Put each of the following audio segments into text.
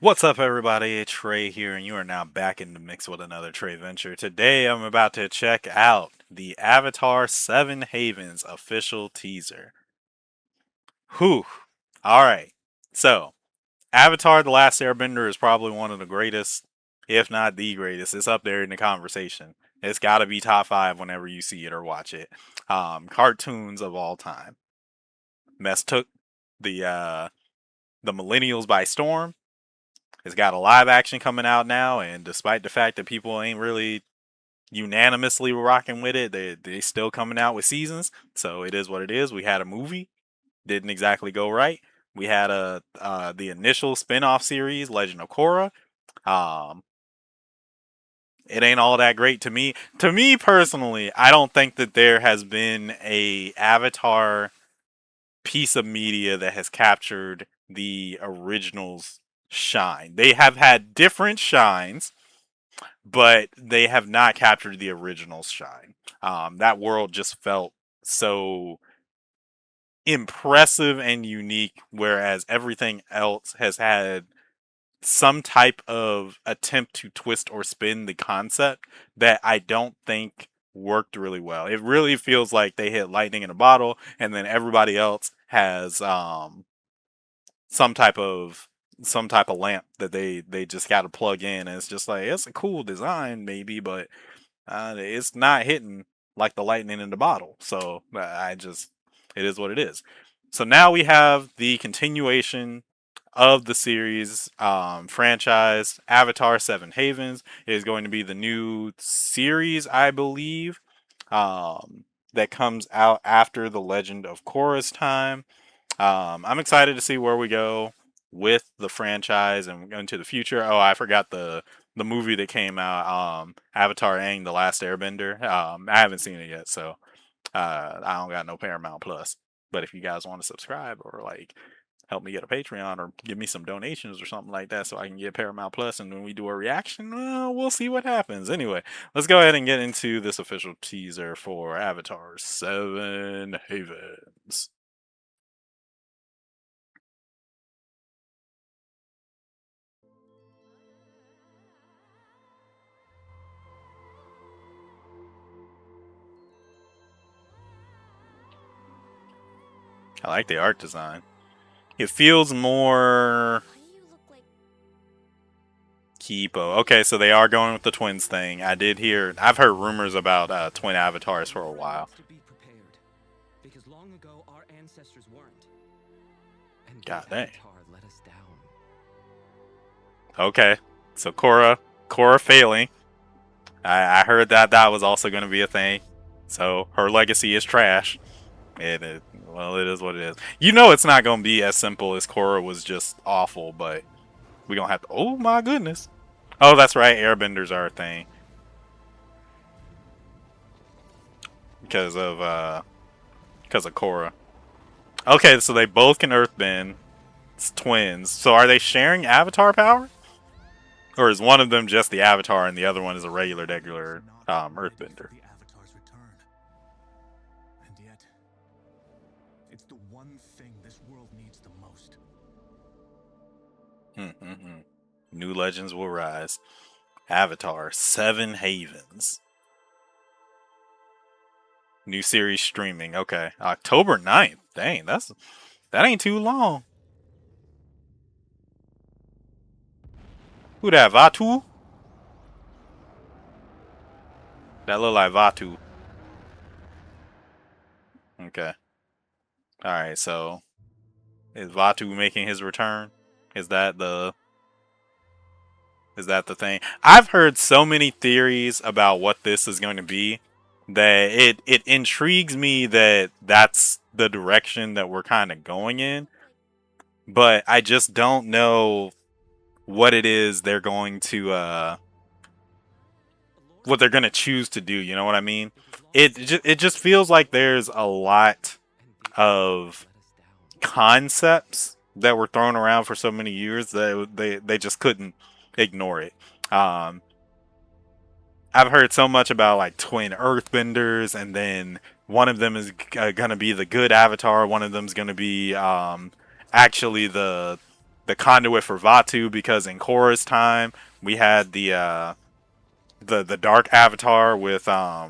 What's up, everybody? Trey here, and you are now back in the mix with another Trey Venture. Today, I'm about to check out the Avatar 7 Havens official teaser. Whew. Alright. So, Avatar The Last Airbender is probably one of the greatest, if not the greatest. It's up there in the conversation. It's got to be top 5 whenever you see it or watch it. Cartoons of all time. Mess took the millennials by storm. It's got a live action coming out now, and despite the fact that people ain't really unanimously rocking with it, they still coming out with seasons. So it is what it is. We had a movie, didn't exactly go right. We had the initial spin-off series, Legend of Korra. Um, it ain't all that great to me. To me personally, I don't think that there has been a Avatar piece of media that has captured the original's shine. They have had different shines, but they have not captured the original's shine. That world just felt so impressive and unique, whereas everything else has had some type of attempt to twist or spin the concept that I don't think worked really well. It really feels like they hit lightning in a bottle, and then everybody else has some type of lamp that they just got to plug in, and it's just like it's a cool design maybe, but it's not hitting like the lightning in the bottle. So it is what it is. So now we have the continuation of the series franchise. Avatar 7 Havens is going to be the new series, I believe, that comes out after the Legend of Korra's time. I'm excited to see where we go with the franchise and into the future. Oh, I forgot the movie that came out, Avatar Aang, The Last Airbender. I haven't seen it yet, so I don't got no Paramount Plus. But if you guys want to subscribe or like help me get a Patreon or give me some donations or something like that so I can get Paramount Plus, and when we do a reaction, well, we'll see what happens. Anyway, let's go ahead and get into this official teaser for Avatar 7 Havens. I like the art design. It feels more Kipo. Okay, so they are going with the twins thing. I've heard rumors about twin avatars for a while. God dang. Okay, so Korra failing. I heard that was also going to be a thing. So her legacy is trash. Well, it is what it is. You know, it's not going to be as simple as Korra was just awful, but we gonna have to. Oh my goodness. Oh, that's right. Airbenders are a thing because of Korra. Okay, so they both can earthbend. It's twins. So are they sharing avatar power? Or is one of them just the avatar and the other one is a regular earthbender? And yet, it's the one thing this world needs the most. New legends will rise. Avatar 7 Havens. New series streaming. Okay. October 9th. Dang, that ain't too long. Who that, Vatu? That look like Vatu. Okay. Alright, so is Vatu making his return? Is that the thing? I've heard so many theories about what this is going to be that it intrigues me that that's the direction that we're kind of going in, but I just don't know what it is they're going to what they're going to choose to do, you know what I mean? It just feels like there's a lot of concepts that were thrown around for so many years that they just couldn't ignore it. Um, I've heard so much about like twin earthbenders, and then one of them is gonna be the good avatar. One of them's gonna be actually the conduit for Vatu, because in Korra's time we had the dark avatar with uh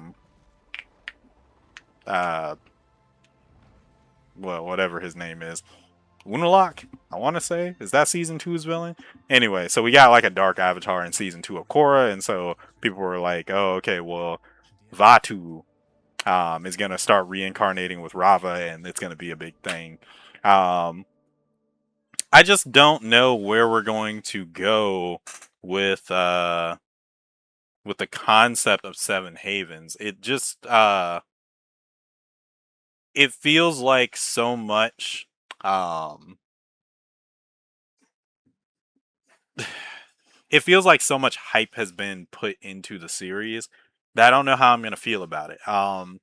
well, whatever his name is, Unalak, I want to say. Is that season two's villain? Anyway, so we got like a dark avatar in season two of Korra, and so people were like, oh, okay, well, Vatu is going to start reincarnating with Rava, and it's going to be a big thing. Um, I just don't know where we're going to go with with the concept of Seven Havens. It just it feels like so much um it feels like so much hype has been put into the series that I don't know how I'm gonna feel about it. I'll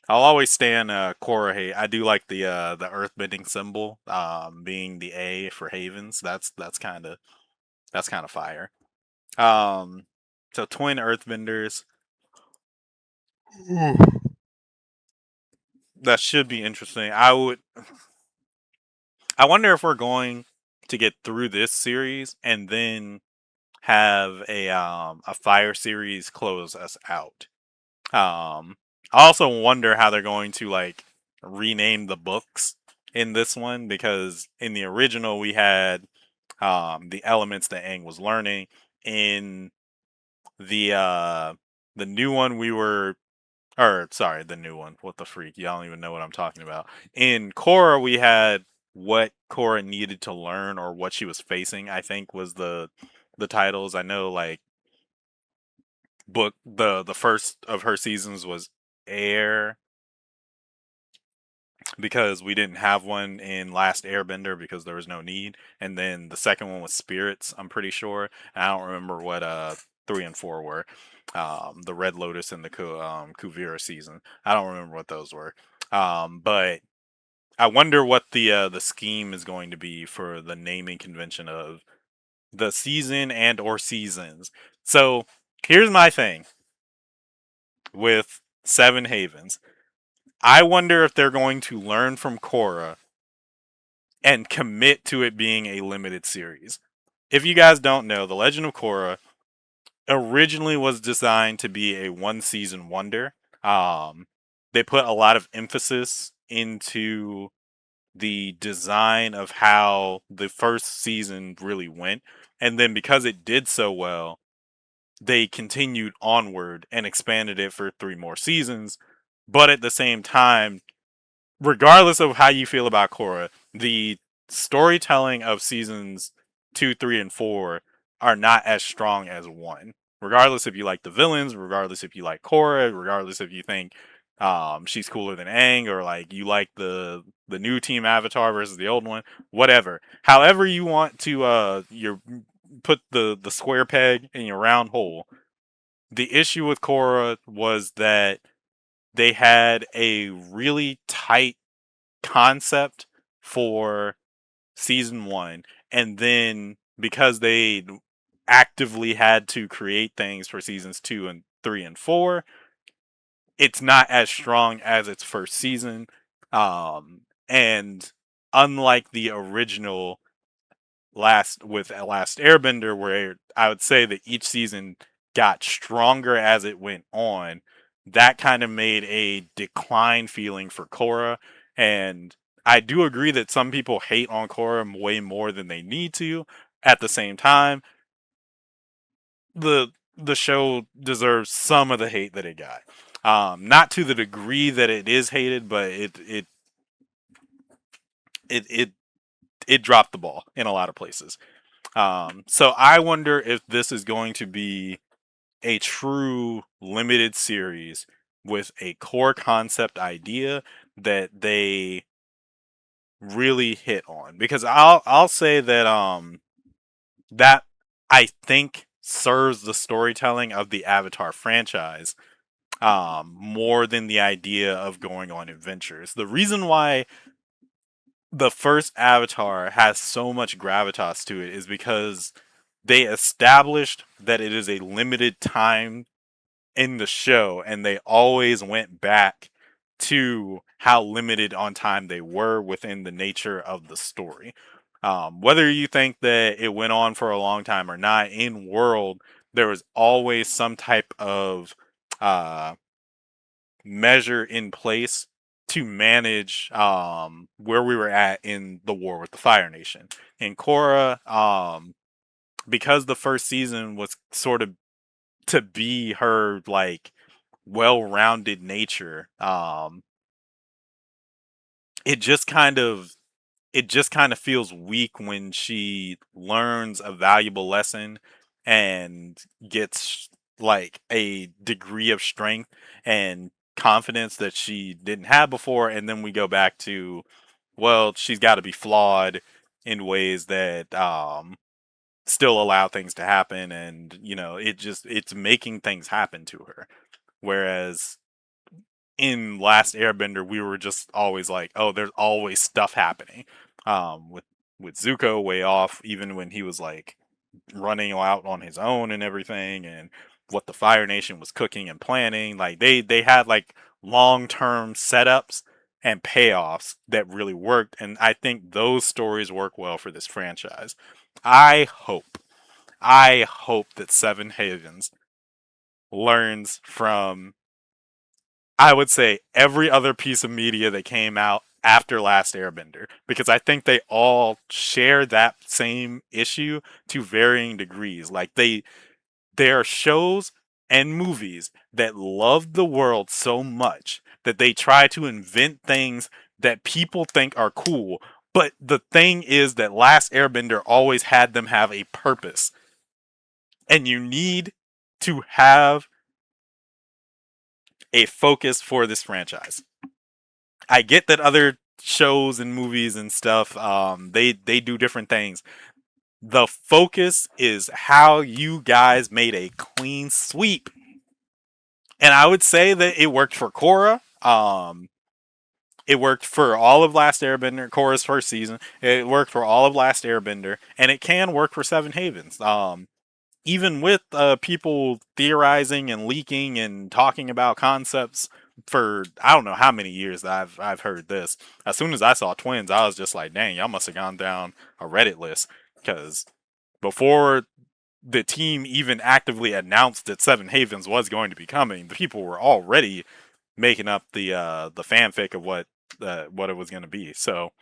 always stand Korra hate. I do like the earthbending symbol, being the A for Havens. That's kind of fire. Um, so twin earthbenders, that should be interesting. I wonder if we're going to get through this series and then have a fire series close us out. I also wonder how they're going to like rename the books in this one, because in the original we had the elements that Aang was learning. In the uh the new one we were or sorry, the new one. What the freak? Y'all don't even know what I'm talking about. In Korra we had what Korra needed to learn, or what she was facing, I think was the titles. I know like book the first of her seasons was Air, because we didn't have one in Last Airbender because there was no need. And then the second one was Spirits, I'm pretty sure. And I don't remember what 3 and 4 were. The Red Lotus and the Kuvira season. I don't remember what those were. But I wonder what the scheme is going to be for the naming convention of the season and or seasons. So here's my thing with Seven Havens. I wonder if they're going to learn from Korra and commit to it being a limited series. If you guys don't know, The Legend of Korra originally was designed to be a one season wonder. Um, they put a lot of emphasis into the design of how the first season really went. And then because it did so well, they continued onward and expanded it for 3 more seasons. But at the same time, regardless of how you feel about Korra, the storytelling of seasons 2, 3, and 4 are not as strong as one. Regardless if you like the villains, regardless if you like Korra, regardless if you think she's cooler than Aang, or like you like the new team Avatar versus the old one, whatever. However you want to your put the square peg in your round hole. The issue with Korra was that they had a really tight concept for season one, and then because they actively had to create things for seasons 2 and 3 and 4, it's not as strong as its first season. And unlike the original Last Airbender, where I would say that each season got stronger as it went on, that kind of made a decline feeling for Korra. And I do agree that some people hate on Korra way more than they need to. At the same time, the show deserves some of the hate that it got. Not to the degree that it is hated, but it it it dropped the ball in a lot of places. So I wonder if this is going to be a true limited series with a core concept idea that they really hit on. Because I'll say that that I think serves the storytelling of the Avatar franchise more than the idea of going on adventures. The reason why the first Avatar has so much gravitas to it is because they established that it is a limited time in the show, and they always went back to how limited on time they were within the nature of the story. Whether you think that it went on for a long time or not, in world there was always some type of uh, measure in place to manage where we were at in the war with the Fire Nation. In Korra, because the first season was sort of to be her like well-rounded nature, it just kind of it just kind of feels weak when she learns a valuable lesson and gets like a degree of strength and confidence that she didn't have before, and then we go back to, well, she's got to be flawed in ways that still allow things to happen, and it's making things happen to her. Whereas in Last Airbender, we were just always like, oh, there's always stuff happening. With Zuko way off, even when he was like running out on his own and everything, and what the Fire Nation was cooking and planning, like they had like long term setups and payoffs that really worked, and I think those stories work well for this franchise. I hope, I hope that Seven Havens learns from, I would say, every other piece of media that came out after Last Airbender, because I think they all share that same issue to varying degrees. Like there are shows and movies that love the world so much that they try to invent things that people think are cool. But the thing is that Last Airbender always had them have a purpose. And you need to have a focus for this franchise. I get that other shows and movies and stuff, they do different things. The focus is how you guys made a clean sweep, and I would say that it worked for Korra. It worked for all of Last Airbender, Korra's first season. It worked for all of Last Airbender, and it can work for Seven Havens. Even with people theorizing and leaking and talking about concepts for I don't know how many years that I've heard this. As soon as I saw twins, I was just like, dang, y'all must have gone down a Reddit list, because before the team even actively announced that Seven Havens was going to be coming, the people were already making up the fanfic of what it was going to be. So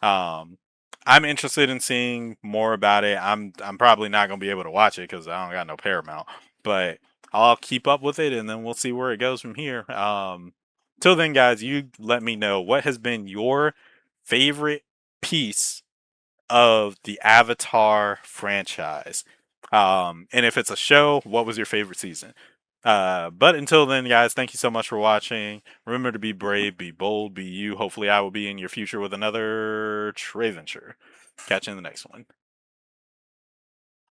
um, I'm interested in seeing more about it. I'm probably not gonna be able to watch it because I don't got no Paramount, but I'll keep up with it and then we'll see where it goes from here. Till then, guys, you let me know what has been your favorite piece of the Avatar franchise. And if it's a show, what was your favorite season? But until then, guys, thank you so much for watching. Remember to be brave, be bold, be you. Hopefully, I will be in your future with another Traventure. Catch you in the next one.